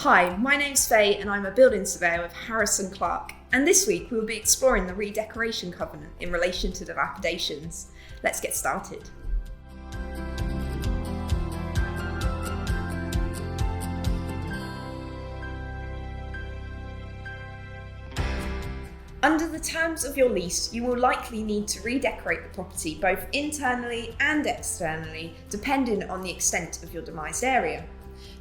Hi, my name's Faye and I'm a building surveyor with Harrison Clark, and this week we will be exploring the redecoration covenant in relation to dilapidations. Let's get started. Under the terms of your lease, you will likely need to redecorate the property both internally and externally, depending on the extent of your demised area.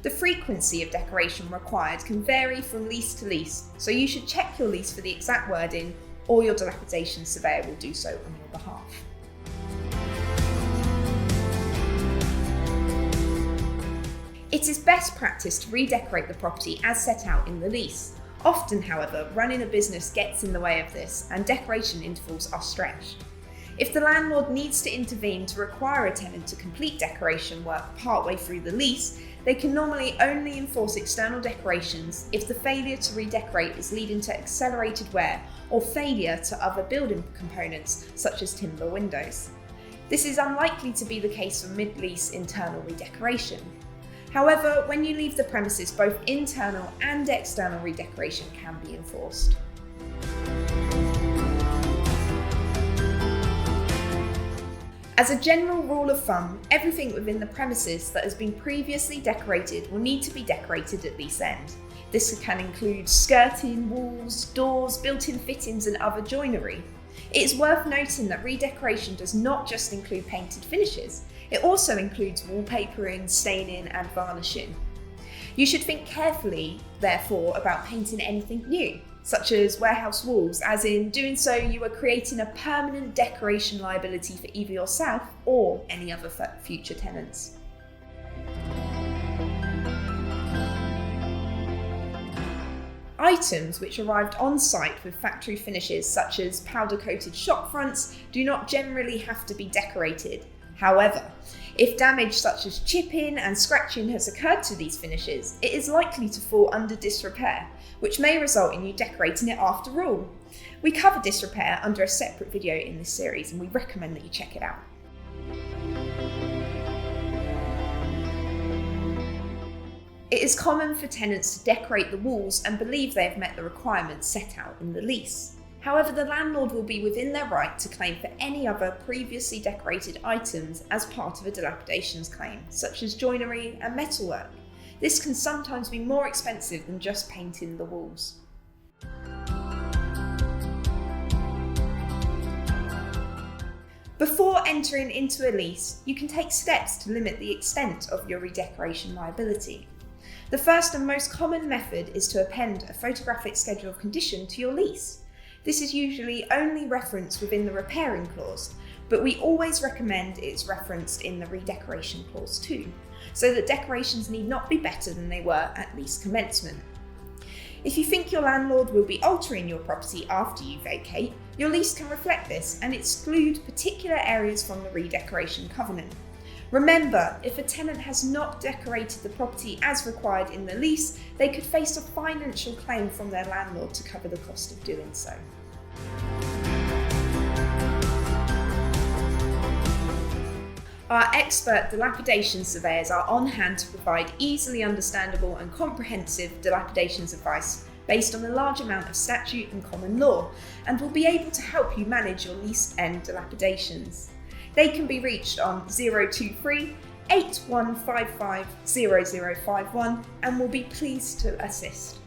The frequency of decoration required can vary from lease to lease, so you should check your lease for the exact wording, or your dilapidation surveyor will do so on your behalf. It is best practice to redecorate the property as set out in the lease. Often, however, running a business gets in the way of this and decoration intervals are stretched. If the landlord needs to intervene to require a tenant to complete decoration work partway through the lease, they can normally only enforce external decorations if the failure to redecorate is leading to accelerated wear or failure to other building components such as timber windows. This is unlikely to be the case for mid-lease internal redecoration. However, when you leave the premises, both internal and external redecoration can be enforced. As a general rule of thumb, everything within the premises that has been previously decorated will need to be decorated at lease end. This can include skirting, walls, doors, built-in fittings and other joinery. It is worth noting that redecoration does not just include painted finishes, it also includes wallpapering, staining and varnishing. You should think carefully, therefore, about painting anything new, such as warehouse walls, as in doing so you are creating a permanent decoration liability for either yourself or any other future tenants. Items which arrived on site with factory finishes such as powder-coated shop fronts do not generally have to be decorated. However, if damage such as chipping and scratching has occurred to these finishes, it is likely to fall under disrepair, which may result in you decorating it after all. We cover disrepair under a separate video in this series and we recommend that you check it out. It is common for tenants to decorate the walls and believe they have met the requirements set out in the lease. However, the landlord will be within their right to claim for any other previously decorated items as part of a dilapidations claim, such as joinery and metalwork. This can sometimes be more expensive than just painting the walls. Before entering into a lease, you can take steps to limit the extent of your redecoration liability. The first and most common method is to append a photographic schedule of condition to your lease. This is usually only referenced within the repairing clause, but we always recommend it's referenced in the redecoration clause too, so that decorations need not be better than they were at lease commencement. If you think your landlord will be altering your property after you vacate, your lease can reflect this and exclude particular areas from the redecoration covenant. Remember, if a tenant has not decorated the property as required in the lease, they could face a financial claim from their landlord to cover the cost of doing so. Our expert dilapidation surveyors are on hand to provide easily understandable and comprehensive dilapidations advice based on a large amount of statute and common law, and will be able to help you manage your lease end dilapidations. They can be reached on 023 8155 0051 and will be pleased to assist.